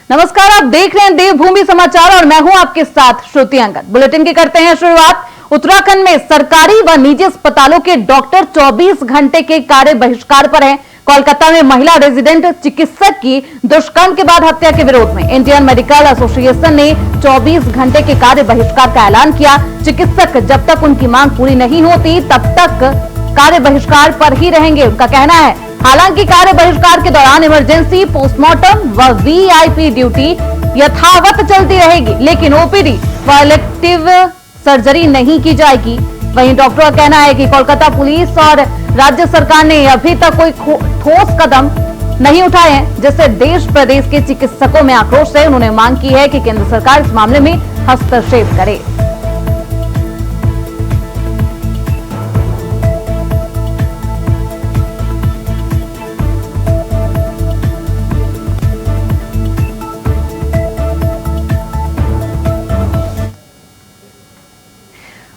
नमस्कार, आप देख रहे हैं देवभूमि समाचार और मैं हूं आपके साथ श्रुति अंगद। बुलेटिन की करते हैं शुरुआत। उत्तराखंड में सरकारी व निजी अस्पतालों के डॉक्टर 24 घंटे के कार्य बहिष्कार पर हैं। कोलकाता में महिला रेजिडेंट चिकित्सक की दुष्कर्म के बाद हत्या के विरोध में इंडियन मेडिकल एसोसिएशन ने 24 घंटे के कार्य बहिष्कार का ऐलान किया। चिकित्सक जब तक उनकी मांग पूरी नहीं होती तब तक कार्य बहिष्कार पर ही रहेंगे, उनका कहना है। हालांकि कार्य बहिष्कार के दौरान इमरजेंसी, पोस्टमार्टम व वीआईपी ड्यूटी यथावत चलती रहेगी, लेकिन ओपीडी व इलेक्टिव सर्जरी नहीं की जाएगी। वहीं डॉक्टरों का कहना है कि कोलकाता पुलिस और राज्य सरकार ने अभी तक कोई ठोस कदम नहीं उठाए हैं, जिससे देश प्रदेश के चिकित्सकों में आक्रोश है। उन्होंने मांग की है कि केंद्र सरकार इस मामले में हस्तक्षेप करे।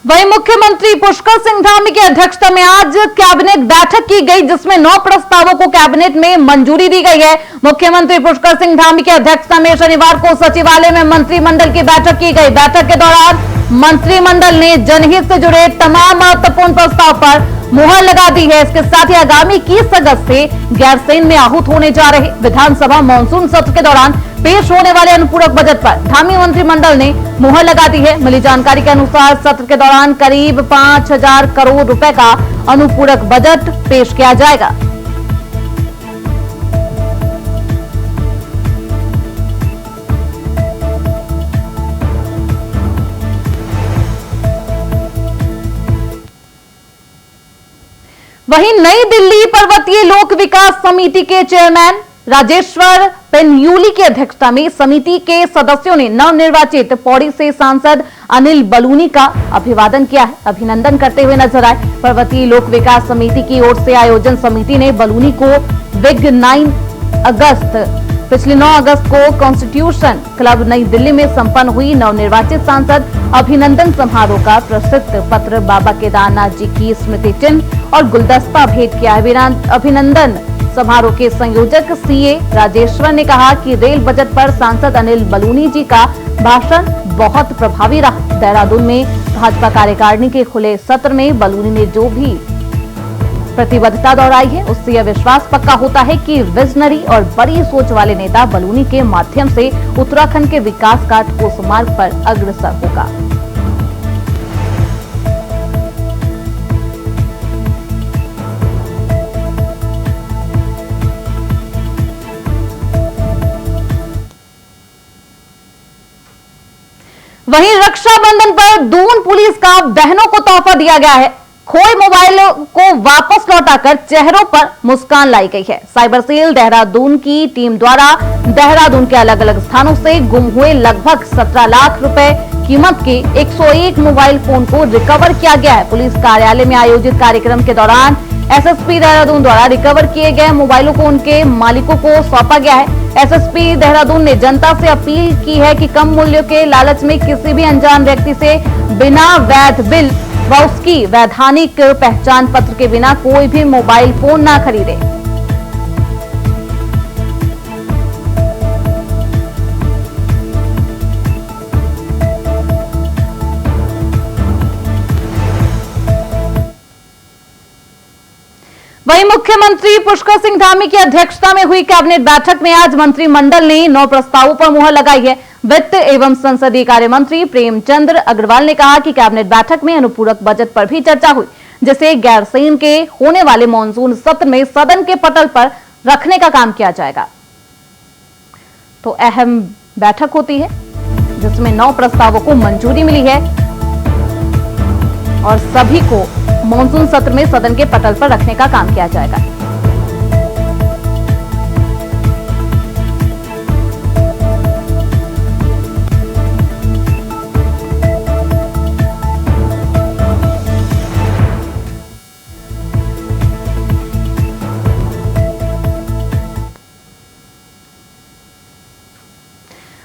वहीं मुख्यमंत्री पुष्कर सिंह धामी की अध्यक्षता में आज कैबिनेट बैठक की गई, जिसमें 9 प्रस्तावों को कैबिनेट में मंजूरी दी गई है। मुख्यमंत्री पुष्कर सिंह धामी की अध्यक्षता में शनिवार को सचिवालय में मंत्रिमंडल की बैठक की गई। बैठक के दौरान मंत्रिमंडल ने जनहित से जुड़े तमाम महत्वपूर्ण प्रस्ताव पर मुहर लगा दी है। इसके साथ ही आगामी 21 अगस्त से गैरसैंण में आहूत होने जा रहे विधानसभा मानसून सत्र के दौरान पेश होने वाले अनुपूरक बजट पर धामी मंत्रिमंडल ने मुहर लगा दी है। मिली जानकारी के अनुसार सत्र के दौरान करीब 5,000 करोड़ रुपए का अनुपूरक बजट पेश किया जाएगा। वहीं नई दिल्ली पर्वतीय लोक विकास समिति के चेयरमैन राजेश्वर पेन्यूली की अध्यक्षता में समिति के सदस्यों ने नवनिर्वाचित पौड़ी से सांसद अनिल बलूनी का अभिवादन किया है। अभिनंदन करते हुए नजर आए। पर्वतीय लोक विकास समिति की ओर से आयोजन समिति ने बलूनी को पिछले 9 अगस्त को कॉन्स्टिट्यूशन क्लब नई दिल्ली में संपन्न हुई नवनिर्वाचित सांसद अभिनंदन समारोह का प्रसिद्ध पत्र, बाबा केदारनाथ जी की स्मृति चिन्ह और गुलदस्ता भेंट किया। अभिनंदन समारोह के संयोजक सीए राजेश्वर ने कहा कि रेल बजट पर सांसद अनिल बलूनी जी का भाषण बहुत प्रभावी रहा। देहरादून में भाजपा कार्यकारिणी के खुले सत्र में बलूनी ने जो भी प्रतिबद्धता दोहराई है, उससे यह विश्वास पक्का होता है कि विजनरी और बड़ी सोच वाले नेता बलूनी के माध्यम से उत्तराखंड के विकास का ठोस मार्ग पर अग्रसर होगा। वहीं रक्षाबंधन पर दून पुलिस का बहनों को तोहफा दिया गया है। खोए मोबाइलों को वापस लौटाकर चेहरों पर मुस्कान लाई गई है। साइबर सेल देहरादून की टीम द्वारा देहरादून के अलग अलग स्थानों से गुम हुए लगभग 17 लाख रुपए कीमत के 101 मोबाइल फोन को रिकवर किया गया है। पुलिस कार्यालय में आयोजित कार्यक्रम के दौरान एसएसपी देहरादून द्वारा रिकवर किए गए मोबाइलों को उनके मालिकों को सौंपा गया है। एसएसपी देहरादून ने जनता से अपील की है कि कम मूल्य के लालच में किसी भी अनजान व्यक्ति से बिना वैध बिल व उसकी वैधानिक पहचान पत्र के बिना कोई भी मोबाइल फोन ना खरीदे। वहीं मुख्यमंत्री पुष्कर सिंह धामी की अध्यक्षता में हुई कैबिनेट बैठक में आज मंत्रिमंडल ने 9 प्रस्तावों पर मुहर लगाई है। वित्त एवं संसदीय कार्य मंत्री प्रेमचंद अग्रवाल ने कहा कि कैबिनेट बैठक में अनुपूरक बजट पर भी चर्चा हुई, जिसे गैरसैंण के होने वाले मानसून सत्र में सदन के पटल पर रखने का काम किया जाएगा। तो अहम बैठक होती है जिसमें 9 प्रस्तावों को मंजूरी मिली है और सभी को मानसून सत्र में सदन के पटल पर रखने का काम किया जाएगा।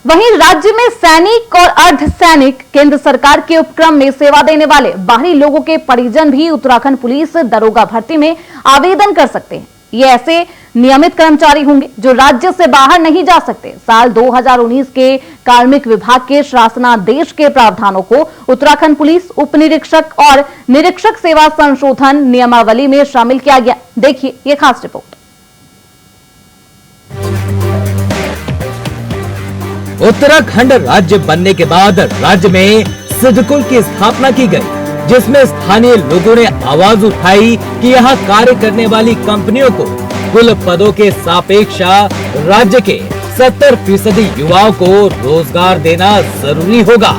वहीं राज्य में सैनिक और अर्धसैनिक केंद्र सरकार के उपक्रम में सेवा देने वाले बाहरी लोगों के परिजन भी उत्तराखंड पुलिस दरोगा भर्ती में आवेदन कर सकते हैं। ये ऐसे नियमित कर्मचारी होंगे जो राज्य से बाहर नहीं जा सकते। साल 2019 के कार्मिक विभाग के शासनादेश के प्रावधानों को उत्तराखंड पुलिस उप निरीक्षक और निरीक्षक सेवा संशोधन नियमावली में शामिल किया गया। देखिए ये खास रिपोर्ट। उत्तराखंड राज्य बनने के बाद राज्य में सिडकुल की स्थापना की गई, जिसमें स्थानीय लोगों ने आवाज उठाई कि यहाँ कार्य करने वाली कंपनियों को कुल पदों के सापेक्ष राज्य के 70% युवाओं को रोजगार देना जरूरी होगा।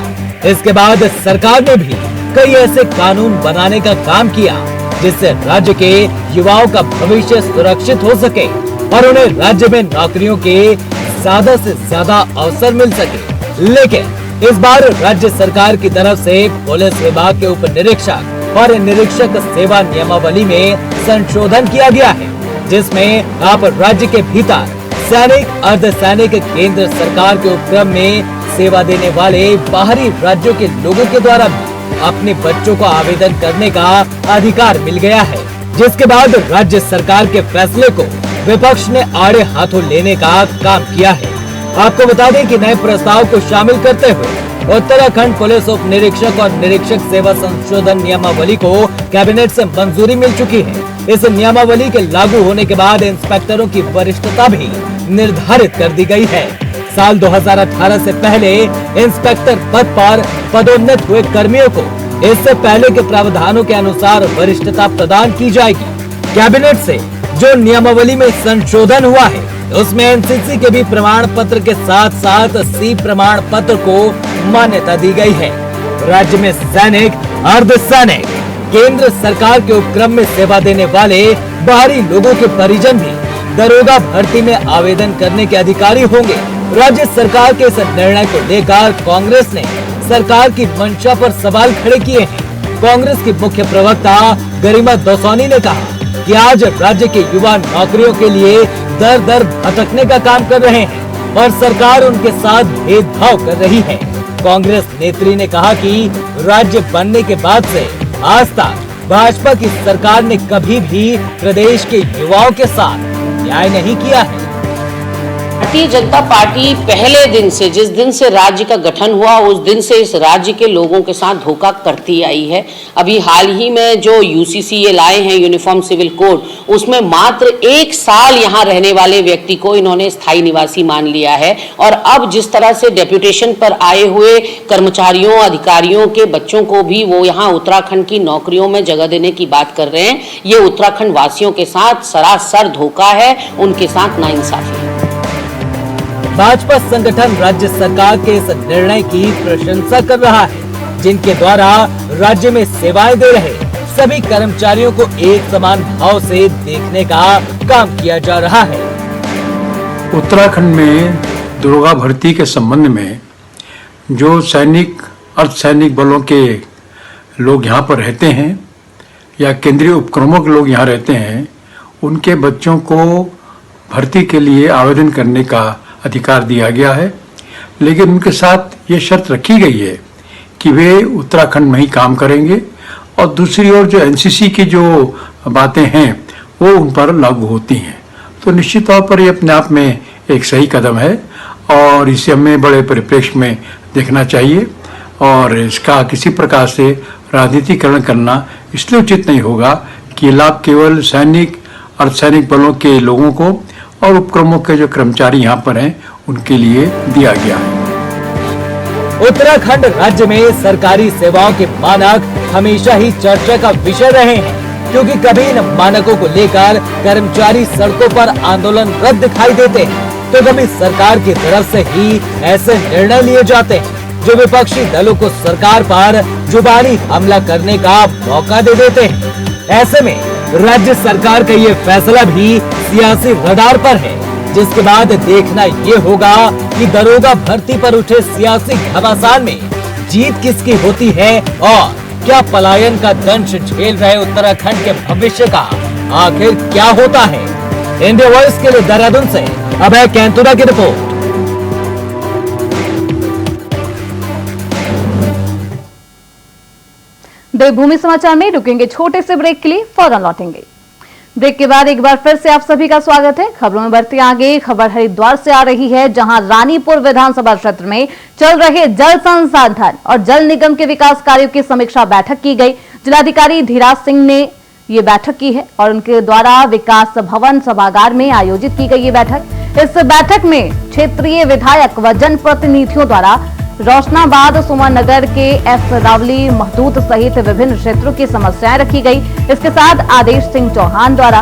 इसके बाद सरकार ने भी कई ऐसे कानून बनाने का काम किया जिससे राज्य के युवाओं का भविष्य सुरक्षित हो सके और उन्हें राज्य में नौकरियों के ज्यादा से ज्यादा अवसर मिल सके। लेकिन इस बार राज्य सरकार की तरफ से पुलिस विभाग के उप निरीक्षक और निरीक्षक सेवा नियमावली में संशोधन किया गया है, जिसमें आप राज्य के भीतर सैनिक, अर्धसैनिक, केंद्र सरकार के उपक्रम में सेवा देने वाले बाहरी राज्यों के लोगों के द्वारा भी अपने बच्चों को आवेदन करने का अधिकार मिल गया है। जिसके बाद राज्य सरकार के फैसले को विपक्ष ने आड़े हाथों लेने का काम किया है। आपको बता दें कि नए प्रस्ताव को शामिल करते हुए उत्तराखंड पुलिस उप निरीक्षक और निरीक्षक सेवा संशोधन नियमावली को कैबिनेट से मंजूरी मिल चुकी है। इस नियमावली के लागू होने के बाद इंस्पेक्टरों की वरिष्ठता भी निर्धारित कर दी गई है। साल 2018 से पहले इंस्पेक्टर पद पर पदोन्नत हुए कर्मियों को इससे पहले के प्रावधानों के अनुसार वरिष्ठता प्रदान की जाएगी। कैबिनेट से जो नियमावली में संशोधन हुआ है उसमें एनसीसी के भी प्रमाण पत्र के साथ साथ सी प्रमाण पत्र को मान्यता दी गई है। राज्य में सैनिक, अर्धसैनिक, केंद्र सरकार के उपक्रम में सेवा देने वाले बाहरी लोगों के परिजन भी दरोगा भर्ती में आवेदन करने के अधिकारी होंगे। राज्य सरकार के इस निर्णय को लेकर कांग्रेस ने सरकार की मंशा पर सवाल खड़े किए हैं। कांग्रेस की मुख्य प्रवक्ता गरिमा दौसानी ने कहा कि आज राज्य के युवा नौकरियों के लिए दर दर भटकने का काम कर रहे हैं और सरकार उनके साथ भेदभाव कर रही है। कांग्रेस नेत्री ने कहा कि राज्य बनने के बाद से आज तक भाजपा की सरकार ने कभी भी प्रदेश के युवाओं के साथ न्याय नहीं किया है। भारतीय जनता पार्टी पहले दिन से, जिस दिन से राज्य का गठन हुआ, उस दिन से इस राज्य के लोगों के साथ धोखा करती आई है। अभी हाल ही में जो यूसीसी ये लाए हैं, यूनिफॉर्म सिविल कोड, उसमें मात्र 1 साल यहाँ रहने वाले व्यक्ति को इन्होंने स्थायी निवासी मान लिया है। और अब जिस तरह से डेप्यूटेशन पर आए हुए कर्मचारियों, अधिकारियों के बच्चों को भी वो यहाँ उत्तराखंड की नौकरियों में जगह देने की बात कर रहे हैं, ये उत्तराखंड वासियों के साथ सरासर धोखा है, उनके साथ नाइंसाफी है। भाजपा संगठन राज्य सरकार के इस निर्णय की प्रशंसा कर रहा है, जिनके द्वारा राज्य में सेवाएं दे रहे सभी कर्मचारियों को एक समान भाव से देखने का काम किया जा रहा है। उत्तराखंड में दरोगा भर्ती के संबंध में जो सैनिक, अर्धसैनिक बलों के लोग यहाँ पर रहते हैं या केंद्रीय उपक्रमों के लोग यहाँ रहते हैं, उनके बच्चों को भर्ती के लिए आवेदन करने का अधिकार दिया गया है। लेकिन उनके साथ ये शर्त रखी गई है कि वे उत्तराखंड में ही काम करेंगे और दूसरी ओर जो एनसीसी की जो बातें हैं वो उन पर लागू होती हैं। तो निश्चित तौर पर ये अपने आप में एक सही कदम है और इसे हमें बड़े परिप्रेक्ष्य में देखना चाहिए और इसका किसी प्रकार से राजनीतिकरण करना इसलिए उचित नहीं होगा कि लाभ केवल सैनिक, अर्धसैनिक बलों के लोगों को और उपक्रमों के जो कर्मचारी यहाँ पर हैं उनके लिए दिया गया है। उत्तराखंड राज्य में सरकारी सेवाओं के मानक हमेशा ही चर्चा का विषय रहे हैं, क्योंकि कभी इन मानकों को लेकर कर्मचारी सड़कों पर आंदोलनरत दिखाई देते हैं, तो कभी सरकार की तरफ से ही ऐसे निर्णय लिए जाते हैं जो विपक्षी दलों को सरकार पर जुबानी हमला करने का मौका दे देते हैं। ऐसे में राज्य सरकार का ये फैसला भी सियासी रडार पर है, जिसके बाद देखना ये होगा कि दरोगा भर्ती पर उठे सियासी घमासान में जीत किसकी होती है और क्या पलायन का दंश झेल रहे उत्तराखंड के भविष्य का आखिर क्या होता है। इंडिया वॉइस के लिए देहरादून से अभय कैंतुरा की रिपोर्ट। देवभूमि समाचार में रुकेंगे छोटे से ब्रेक के लिए, फौरन लौटेंगे। ब्रेक के बाद एक बार फिर से आप सभी का स्वागत है। खबरों में बढ़ते आगे, खबर हरिद्वार से आ रही है, जहां रानीपुर विधानसभा क्षेत्र में चल रहे जल संसाधन और जल निगम के विकास कार्यों की समीक्षा बैठक की गई। जिलाधिकारी धीराज सिंह ने ये बैठक की है और उनके द्वारा विकास भवन सभागार में आयोजित की गई ये बैठक। इस बैठक में क्षेत्रीय विधायक व जनप्रतिनिधियों द्वारा रोशनाबाद, सुमन नगर के एस रावली, महदूद सहित विभिन्न क्षेत्रों की समस्याएं रखी गई। इसके साथ आदेश सिंह चौहान द्वारा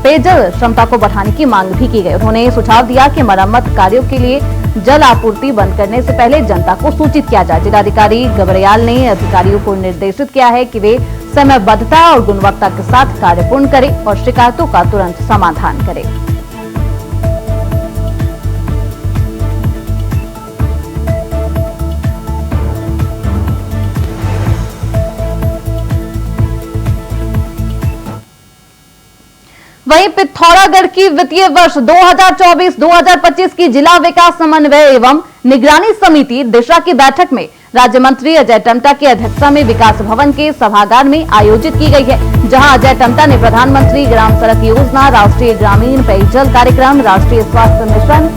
पेयजल क्षमता को बढ़ाने की मांग भी की गई। उन्होंने सुझाव दिया कि मरम्मत कार्यों के लिए जल आपूर्ति बंद करने से पहले जनता को सूचित किया जाए। जिलाधिकारी गबरियाल ने अधिकारियों को निर्देशित किया है कि वे समयबद्धता और गुणवत्ता के साथ कार्य पूर्ण करें और शिकायतों का तुरंत समाधान करें। वहीं पिथौरागढ़ की वित्तीय वर्ष 2024-2025 की जिला विकास समन्वय एवं निगरानी समिति दिशा की बैठक में राज्य मंत्री अजय टम्टा की अध्यक्षता में विकास भवन के सभागार में आयोजित की गई है, जहां अजय टम्टा ने प्रधानमंत्री ग्राम सड़क योजना, राष्ट्रीय ग्रामीण पेयजल कार्यक्रम, राष्ट्रीय स्वास्थ्य मिशन,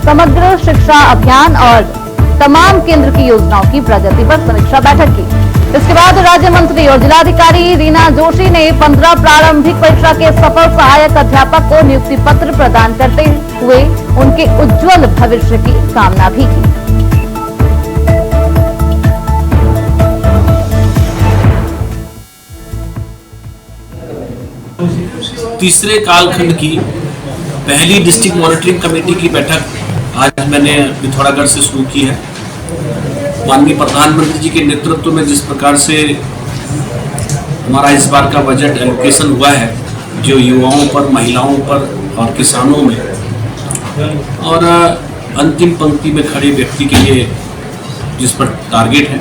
समग्र शिक्षा अभियान और तमाम केंद्र की योजनाओं की प्रगति पर समीक्षा बैठक की। इसके बाद राज्य मंत्री और जिलाधिकारी रीना जोशी ने 15 प्रारंभिक परीक्षा के सफल सहायक अध्यापक को नियुक्ति पत्र प्रदान करते हुए उनके उज्जवल भविष्य की कामना भी की। तीसरे कालखंड की पहली डिस्ट्रिक्ट मॉनिटरिंग कमेटी की बैठक आज मैंने पिथौरागढ़ से शुरू की है। माननीय प्रधानमंत्री जी के नेतृत्व में जिस प्रकार से हमारा इस बार का बजट एलोकेशन हुआ है, जो युवाओं पर, महिलाओं पर और किसानों में और अंतिम पंक्ति में खड़े व्यक्ति के लिए जिस पर टारगेट है,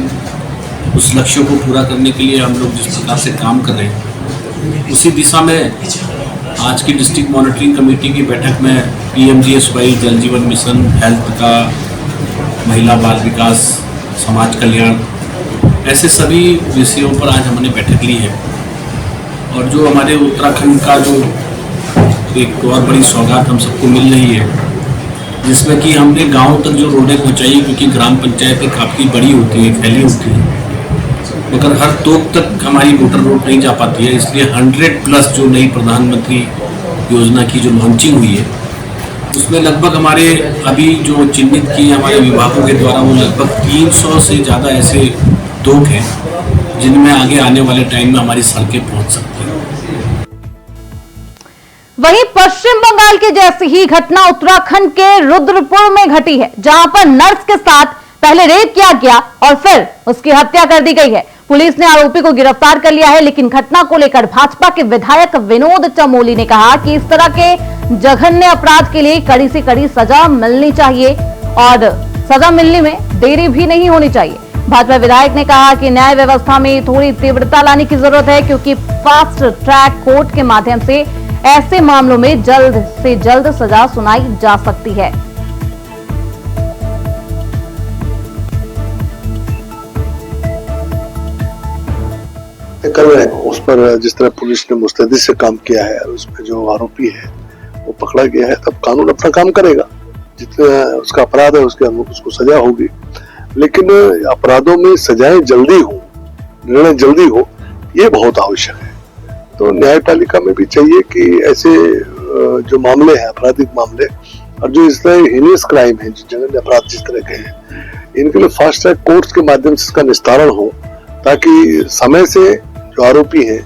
उस लक्ष्यों को पूरा करने के लिए हम लोग जिस प्रकार से काम कर रहे हैं, उसी दिशा में आज की डिस्ट्रिक्ट मॉनिटरिंग कमेटी की बैठक में PMGSY, जल जीवन मिशन, हेल्थ का, महिला बाल विकास, समाज कल्याण, ऐसे सभी विषयों पर आज हमने बैठक ली है। और जो हमारे उत्तराखंड का जो एक और बड़ी सौगात हम सबको मिल रही है, जिसमें कि हमने गांव तक जो रोडें पहुंचाई, क्योंकि ग्राम पंचायतें काफ़ी बड़ी होती हैं, फैली होती हैं, मगर हर तोक तक हमारी मोटर रोड नहीं जा पाती है। इसलिए 100+ जो नई प्रधानमंत्री योजना की जो लॉन्चिंग हुई है, उसमें लगभग हमारे अभी जो चिन्हित किए हमारे विभागों के द्वारा, वो लगभग 300 से ज़्यादा ऐसे तोक हैं जिनमें आगे आने वाले टाइम में हमारी सड़कें पहुंच सकती हैं। वहीं पश्चिम बंगाल की जैसी ही घटना उत्तराखंड के रुद्रपुर में घटी है, जहां पर नर्स के साथ पहले रेप किया गया और फिर उसकी हत्या कर दी गई है। पुलिस ने आरोपी को गिरफ्तार कर लिया है, लेकिन घटना को लेकर भाजपा के विधायक विनोद चमोली ने कहा कि इस तरह के जघन्य अपराध के लिए कड़ी से कड़ी सजा मिलनी चाहिए और सजा मिलने में देरी भी नहीं होनी चाहिए। भाजपा विधायक ने कहा कि न्याय व्यवस्था में थोड़ी तीव्रता लाने की जरूरत है, क्योंकि फास्ट ट्रैक कोर्ट के माध्यम से ऐसे मामलों में जल्द से जल्द सजा सुनाई जा सकती है। कर रहे हैं उस पर जिस तरह पुलिस ने मुस्तैदी से काम किया है, उसमें जो आरोपी है वो पकड़ा गया है, तब कानून अपना काम करेगा। जितना उसका अपराध है उसके अनुरूप उसको सजा होगी, लेकिन अपराधों में सजाएं जल्दी हो, निर्णय जल्दी हो, ये बहुत आवश्यक है। तो न्यायपालिका में भी चाहिए कि ऐसे जो मामले हैं, आपराधिक मामले और जो इस तरह हीनियस क्राइम है, जो जघन्य अपराध जिस तरह के हैं, इनके लिए फास्ट ट्रैक कोर्ट्स के माध्यम से इसका निस्तारण हो, ताकि समय से जो आरोपी हैं,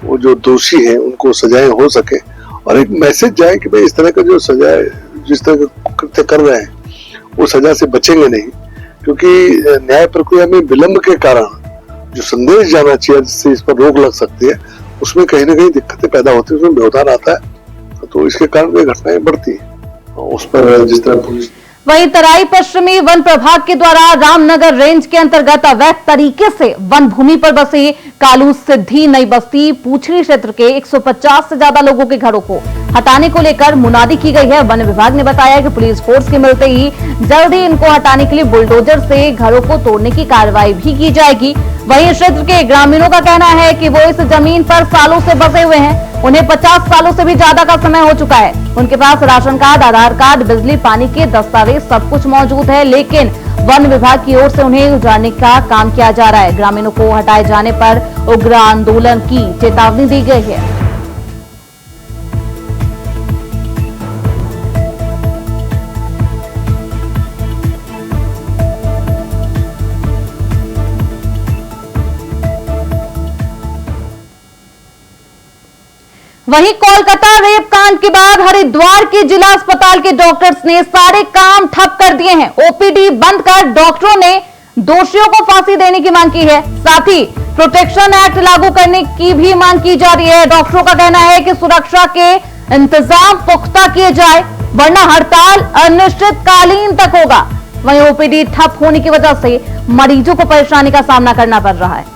वो जो दोषी हैं, उनको सजाएं हो सके और एक मैसेज जाए कि भाई इस तरह का जो सजा जिस तरह का कृत्य कर रहे हैं वो सजा से बचेंगे नहीं, क्योंकि न्याय प्रक्रिया में विलंब के कारण जो संदेश जाना चाहिए जिससे इस पर रोक लग सकती है, उसमें कहीं ना कहीं दिक्कतें पैदा होती है, उसमें व्यवधान आता है, तो इसके कारण ये घटनाएं बढ़ती हैं। उस पर जिस तरह पुलिस वहीं तराई पश्चिमी वन प्रभाग के द्वारा रामनगर रेंज के अंतर्गत अवैध तरीके से वन भूमि पर बसी कालू सिद्धि नई बस्ती पूछड़ी क्षेत्र के 150 से ज्यादा लोगों के घरों को हटाने को लेकर मुनादी की गई है। वन विभाग ने बताया कि पुलिस फोर्स के मिलते ही जल्द ही इनको हटाने के लिए बुलडोजर से घरों को तोड़ने की कार्रवाई भी की जाएगी। वहीं क्षेत्र के ग्रामीणों का कहना है कि वो इस जमीन पर सालों से बसे हुए हैं। उन्हें 50 सालों से भी ज्यादा का समय हो चुका है। उनके पास राशन कार्ड, आधार कार्ड, बिजली पानी के दस्तावेज सब कुछ मौजूद है, लेकिन वन विभाग की ओर से उन्हें उजाड़ने का काम किया जा रहा है। ग्रामीणों को हटाए जाने पर उग्र आंदोलन की चेतावनी दी गई है। वहीं कोलकाता रेप कांड के बाद हरिद्वार के जिला अस्पताल के डॉक्टर्स ने सारे काम ठप कर दिए हैं। ओपीडी बंद कर डॉक्टरों ने दोषियों को फांसी देने की मांग की है। साथ ही प्रोटेक्शन एक्ट लागू करने की भी मांग की जा रही है। डॉक्टरों का कहना है कि सुरक्षा के इंतजाम पुख्ता किए जाए, वरना हड़ताल अनिश्चितकालीन तक होगा। वहीं ओपीडी ठप होने की वजह से मरीजों को परेशानी का सामना करना पड़ रहा है।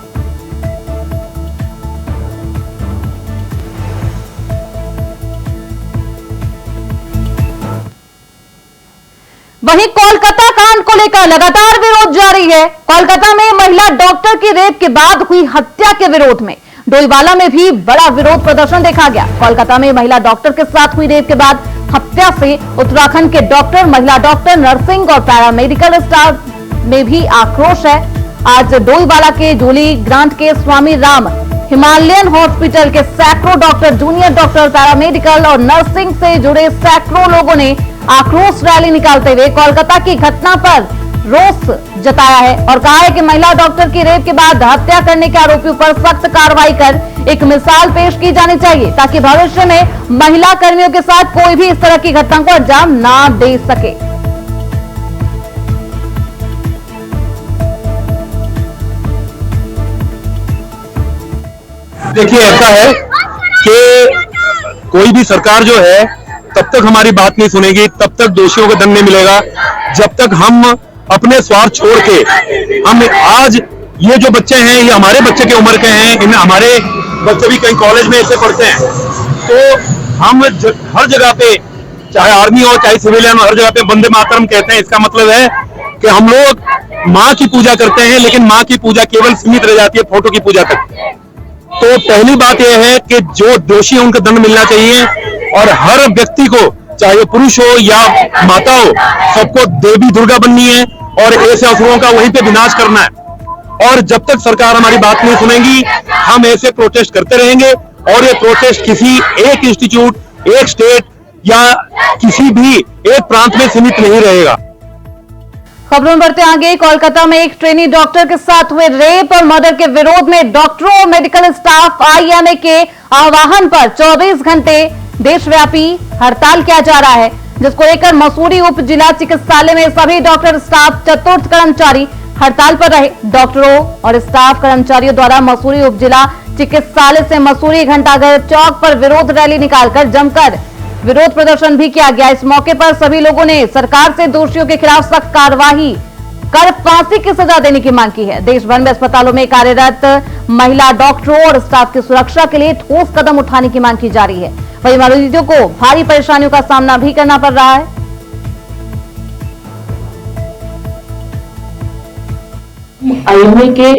वहीं कोलकाता कांड को लेकर लगातार विरोध जारी है। कोलकाता में महिला डॉक्टर की रेप के बाद हुई हत्या के विरोध में डोईवाला में भी बड़ा विरोध प्रदर्शन देखा गया। कोलकाता में महिला डॉक्टर के साथ हुई रेप के बाद हत्या से उत्तराखंड के डॉक्टर, महिला डॉक्टर, नर्सिंग और पैरामेडिकल स्टाफ में भी आक्रोश है। आज डोईवाला के जोली ग्रांट के स्वामी राम हिमालयन हॉस्पिटल के सैकड़ों डॉक्टर, जूनियर डॉक्टर, पैरामेडिकल और नर्सिंग से जुड़े सैकड़ों लोगों ने आक्रोश रैली निकालते हुए कोलकाता की घटना पर रोष जताया है और कहा है कि महिला डॉक्टर की रेप के बाद हत्या करने के आरोपियों पर सख्त कार्रवाई कर एक मिसाल पेश की जानी चाहिए, ताकि भविष्य में महिला कर्मियों के साथ कोई भी इस तरह की घटना को अंजाम ना दे सके। देखिए, ऐसा है कि कोई भी सरकार जो है तब तक हमारी बात नहीं सुनेगी, तब तक दोषियों को दंड नहीं मिलेगा, जब तक हम अपने स्वार्थ छोड़ के हम आज ये जो बच्चे हैं ये हमारे बच्चे के उम्र के हैं, इनमें हमारे बच्चे भी कहीं कॉलेज में ऐसे पढ़ते हैं, तो हम हर जगह पे चाहे आर्मी हो चाहे सिविलियन हो, हर जगह पे वंदे मातरम कहते हैं। इसका मतलब है कि हम लोग माँ की पूजा करते हैं, लेकिन माँ की पूजा केवल सीमित रह जाती है फोटो की पूजा तक। तो पहली बात यह है कि जो दोषी है उनको दंड मिलना चाहिए और हर व्यक्ति को, चाहे वो पुरुष हो या माता हो, सबको देवी दुर्गा बननी है और ऐसे असुरों का वहीं पे विनाश करना है। और जब तक सरकार हमारी बात नहीं सुनेगी हम ऐसे प्रोटेस्ट करते रहेंगे और ये प्रोटेस्ट किसी एक इंस्टीट्यूट, एक स्टेट या किसी भी एक प्रांत में सीमित नहीं रहेगा। खबरों में बढ़ते आगे, कोलकाता में एक ट्रेनी डॉक्टर के साथ हुए रेप और मर्डर के विरोध में डॉक्टरों और मेडिकल स्टाफ आईएमए के आह्वान पर 24 घंटे देशव्यापी हड़ताल किया जा रहा है, जिसको लेकर मसूरी उप जिला चिकित्सालय में सभी डॉक्टर, स्टाफ, चतुर्थ कर्मचारी हड़ताल पर रहे। डॉक्टरों और स्टाफ कर्मचारियों द्वारा मसूरी उप जिला चिकित्सालय से मसूरी घंटाघर चौक पर विरोध रैली निकालकर जमकर विरोध प्रदर्शन भी किया गया। इस मौके पर सभी लोगों ने सरकार से दोषियों के खिलाफ सख्त कार्रवाई कर फांसी की सजा देने की मांग की है। देश भर में अस्पतालों में कार्यरत महिला डॉक्टरों और स्टाफ की सुरक्षा के लिए ठोस कदम उठाने की मांग की जा रही है। वहीं मरीजों को भारी परेशानियों का सामना भी करना पड़ रहा है। आईएमए के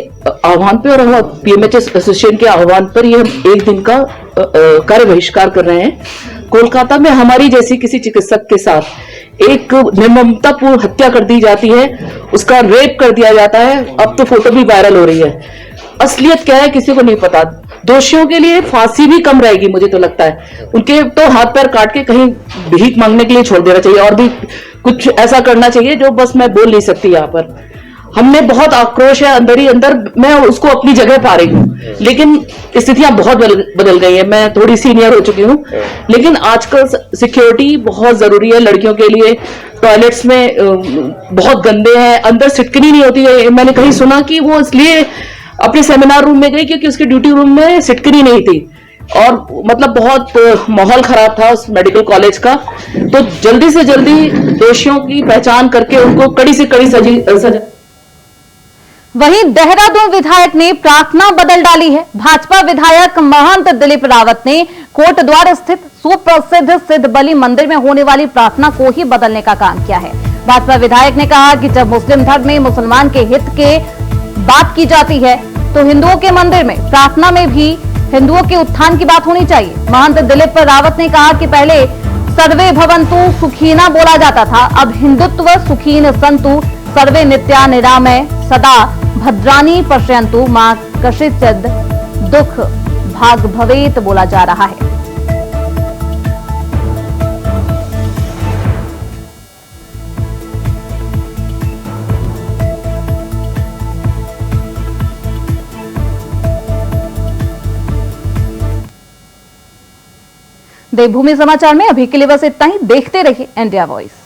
आह्वान पे और पीएमएचएस एसोसिएशन के आह्वान पर ये हम एक दिन का कार्य बहिष्कार कर रहे हैं। कोलकाता में हमारी जैसी किसी चिकित्सक के साथ एक निर्ममतापूर्ण हत्या कर दी जाती है, उसका रेप कर दिया जाता है। अब तो फोटो भी वायरल हो रही है। असलियत क्या है किसी को नहीं पता। दोषियों के लिए फांसी भी कम रहेगी, मुझे तो लगता है। उनके तो हाथ पैर काट के कहीं भीख मांगने के लिए छोड़ देना चाहिए और भी कुछ ऐसा करना चाहिए जो बस मैं बोल नहीं सकती यहाँ पर। हमने बहुत आक्रोश है अंदर ही अंदर, मैं उसको अपनी जगह पा रही हूँ, लेकिन स्थितियां बहुत बदल गई है। मैं थोड़ी सीनियर हो चुकी हूँ, लेकिन आजकल सिक्योरिटी बहुत जरूरी है लड़कियों के लिए। टॉयलेट्स में बहुत गंदे हैं, अंदर सिटकनी नहीं होती है। मैंने कहीं सुना कि वो इसलिए अपने सेमिनार रूम में गई क्योंकि उसके ड्यूटी रूम में सिटकनी नहीं थी और मतलब बहुत माहौल खराब था उस मेडिकल कॉलेज का। तो जल्दी से जल्दी दोषियों की पहचान करके उनको कड़ी से कड़ी सजा। वहीं देहरादून विधायक ने प्रार्थना बदल डाली है। भाजपा विधायक महंत दिलीप रावत ने कोटद्वार स्थित सुप्रसिद्ध सिद्ध बलि मंदिर में होने वाली प्रार्थना को ही बदलने का काम किया है। भाजपा विधायक ने कहा कि जब मुस्लिम धर्म में मुसलमान के हित के बात की जाती है तो हिंदुओं के मंदिर में प्रार्थना में भी हिंदुओं के उत्थान की बात होनी चाहिए। महंत दिलीप रावत ने कहा कि पहले सर्वे भवन्तु सुखीना बोला जाता था, अब हिंदुत्व सुखीन संतु सर्वे नित्या निरामय सदा भद्राणी पश्यन्तु मां कशिचिद दुख भाग भवेत बोला जा रहा है। देवभूमि समाचार में अभी के लिए बस इतना ही। देखते रहिए इंडिया वॉइस।